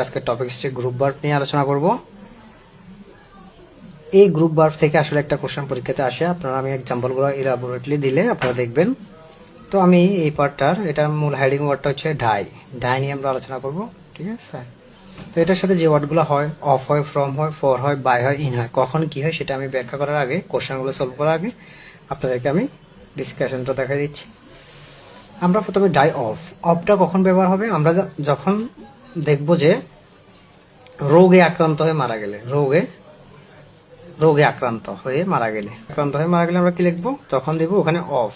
আজকের টপিকসটি group verb নিয়ে আলোচনা করব। এই গ্রুপ ভার্ব থেকে আসলে একটা কোশ্চেন পরীক্ষাতে আসে, আপনারা আমি এক্সাম্পলগুলো ইলাবোরেটলি দিলে আপনারা দেখবেন। তো আমি এই পার্টটার এটার মূল হেডিং ওয়ার্ডটা হচ্ছে ডাই নিয়ে আমরা আলোচনা করব, ঠিক আছে। তো এটার সাথে যে ওয়ার্ডগুলো হয়, অফ হয়, ফ্রম হয়, ফর হয়, বাই হয়, ইন হয়, কখন কি হয় সেটা আমি ব্যাখ্যা করার আগে, কোশ্চেনগুলো সলভ করার আগে আপনাদেরকে আমি ডিসকাশনটা দেখা দিচ্ছি। আমরা প্রথমে ডাই অফটা কখন ব্যবহার হবে, আমরা যখন দেখব যে রোগে আক্রান্ত হয়ে মারা গেলে, রোগে আক্রান্ত হয়ে মারা গেলে আমরা কি লিখবো, তখন দেবো ওখানে অফ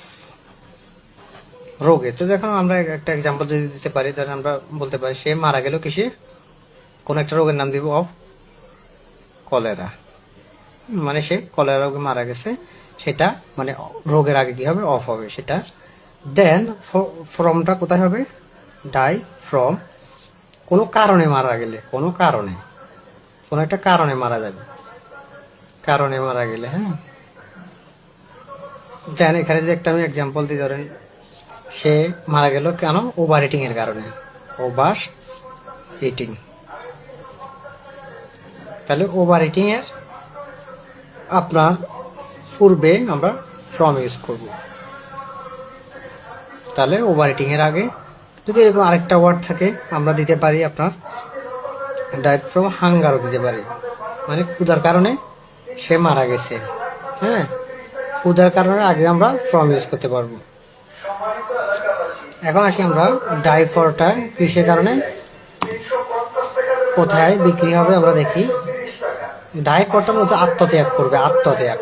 রোগে। তো দেখুন আমরা একটা এক্সাম্পল যদি দিতে পারি, তাহলে আমরা বলতে পারি সে মারা গেল কিসে, কোন একটা রোগের নাম দিব অফ কলেরা, মানে সে কলেরা রোগে মারা গেছে, সেটা মানে রোগের আগে কি হবে, অফ হবে সেটা। দেন ফ্রমটা কোথায় হবে, ডাই ফ্রম, কোনো কারণে মারা গেলে, কোনো একটা কারণে মারা যাবে, কারণে মারা গেলে, হ্যাঁ। দেন এখানে যে একটা আমি এক্সাম্পল দিই, ধরেন সে মারা গেল কেন, ওভার হিটিং এর কারণে, ওভার হিটিং। তাহলে ওভার হিটিং এর আপনার পূর্বে আমরা ফ্রম ইউজ করব। তাহলে ওভার হিটিং এর আগে যদি এরকম আরেকটা ওয়ার্ড থাকে আমরা দিতে পারি আপনার ডাইরেক্ট ফ্রম হাঙ্গারও দিতে পারি, মানে ক্ষুধার কারণে সে মারা গেছে, হ্যাঁ। ক্ষুধার কারণে আগে আমরা ফ্রম ইউজ করতে পারবো। এখন আসি আমরা ডাই ফরটা কিসের কারণে, কোথায় বিক্রি হবে আমরা দেখি। ডাই ফরটার মধ্যে আত্মত্যাগ করবে, আত্মত্যাগ,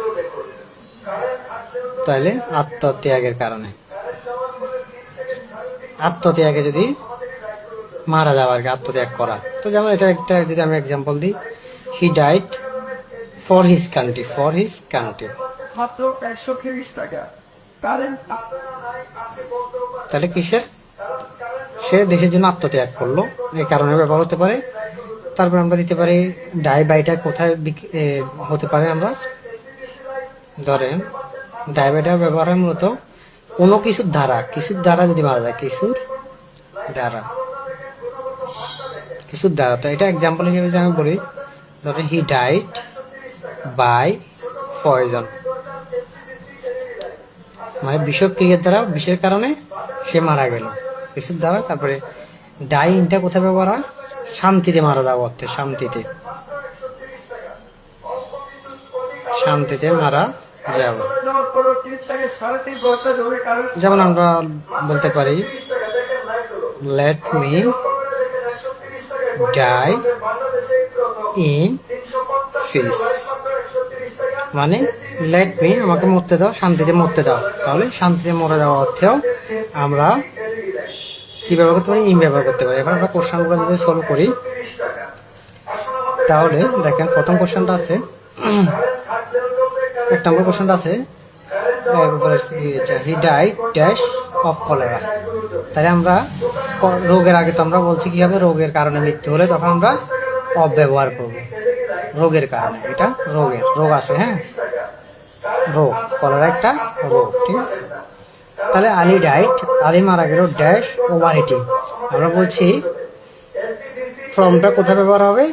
তাহলে আত্মত্যাগের কারণে, আত্মত্যাগে যদি মারা যাওয়া আর কি, আত্মত্যাগ করা। তো যেমন এটা একটা যদি আমি এক্সাম্পল দিই, he died for his country, for his country, মাত্র 130 টাকা। তাহলে কিসের, সে দেশের জন্য আত্মত্যাগ করলো, এই কারণে ব্যবহার হতে পারে। তারপর আমরা দিতে পারি ডাই বাইটা কোথায় হতে পারে, আমরা ধরেন ডাই বাইটা ব্যবহার হয় মূলত কোনো কিছুর দ্বারা যদি মারা যায়, কিছুর দ্বারা। তো এটা এক্সাম্পল হিসেবে যদি আমি বলি, ধরেন হি ডাইড বাই পয়জন, মানে বিষক্রিয়ার দ্বারা, বিষের কারণে সে মারা গেল কিছুর দ্বারা। তারপরে ডাইনটা কোথায় ব্যবহার হয়, শান্তিতে মারা যাওয়া অর্থে, শান্তিতে মারা যাওয়া। যেমন আমরা বলতে পারি let me die in peace, মানে লেট মি, আমাকে মরতে দাও, শান্তিতে মরতে দাও। তাহলে শান্তিতে মরে যাওয়া অর্থেও আমরা কি ব্যবহার করতে পারি, ইন ব্যবহার করতে পারি। এবার আমরা কোশ্চেনগুলো যদি সলভ করি, তাহলে দেখেন প্রথম কোশ্চেনটা আছে, এক নম্বর কোশ্চেনটা আছে হি ডাইড ড্যাশ অফ কলেরা। তাহলে আমরা রোগের আগে তো আমরা বলছি কি হবে, রোগের কারণে মৃত্যু হলে তখন আমরা অফ ব্যবহার করব, রোগের কারণে, এটা রোগ আছে, হ্যাঁ, রোগ, কলেরা একটা রোগ, ঠিক আছে। তাহলে আলী ডাইড, আলী মারা গেল ড্যাশ ওভার হিটিং, আমরা বলছি ফ্রমটা কোথায় ব্যবহার হবে,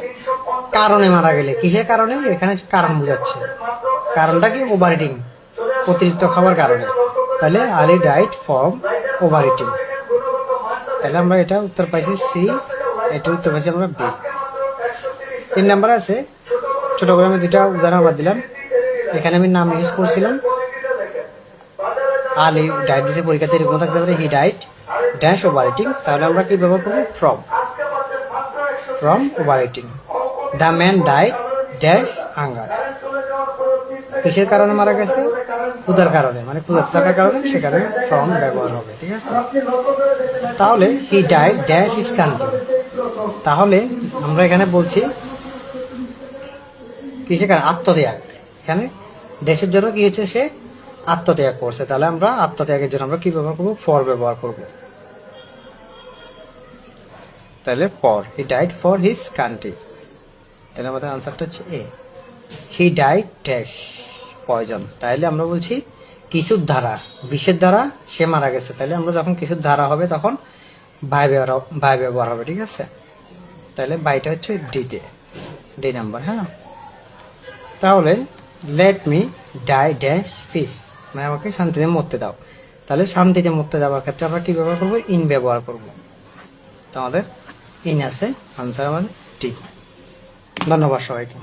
কারণে মারা গেলে, কিসের কারণে, এখানে কারণ বোঝাচ্ছে, কারণটা কি, ওভার হিটিং, অতিরিক্ত খাবার কারণে। তাহলে Ali died from overheating. তাহলে আমরা এটা উত্তর পাইছি সি, এটা উত্তর পাইছি আমরা বি। 3 নাম্বার আছে, ছোট করে আমি দুটা উদাহরণ আবার দিলাম। এখানে আমি নাম ইউজ করছিলাম, আলী ডাইড দিছে, পরীক্ষাতে এরকম থাকতে পারে he died dash overheating. তাহলে আমরা কি ব্যবহার করবো, from overheating. The man died dash hunger, কিসের কারণে মারা গেছে, ক্ষুধার কারণে, মানে ক্ষুধার থাকার কারণে, সেখানে ফ্রম ব্যবহার হবে, ঠিক আছে। তাহলে হি ডাইড ড্যাশ হিজ কান্ট্রি, তাহলে আমরা এখানে বলছি কিসের কারণে, আত্মত্যাগ, এখানে দেশের জন্য কি হচ্ছে, সে আত্মত্যাগ করছে। তাহলে আমরা আত্মত্যাগের জন্য আমরা কি ব্যবহার করবো, ফর ব্যবহার করব। তাহলে for, he died for his country. তাহলে আমাদের আনসারটা হচ্ছে এ, হি ডাইড ড্যাশ পয়জন। তাহলে আমরা বলছি কিছুর দ্বারা, বিষের দ্বারা সে মারা গেছে। তাহলে আমরা যখন কিছুর দ্বারা হবে তখন বাই ব্যবহার হবে, ঠিক আছে। তাহলে বাইটা হচ্ছে ডিতে, ডি নাম্বার। হ্যাঁ, তাহলে লেট মি ডাই ড্যাশ ফিস, মানে আমাকে শান্তিতে মরতে দাও। তাহলে শান্তিতে মরতে যাওয়ার ক্ষেত্রে আমরা কি ব্যবহার করবো? ইন ব্যবহার করব। তো আমাদের ইন আছে, আনসার আমাদের ডি। ধন্যবাদ সবাইকে।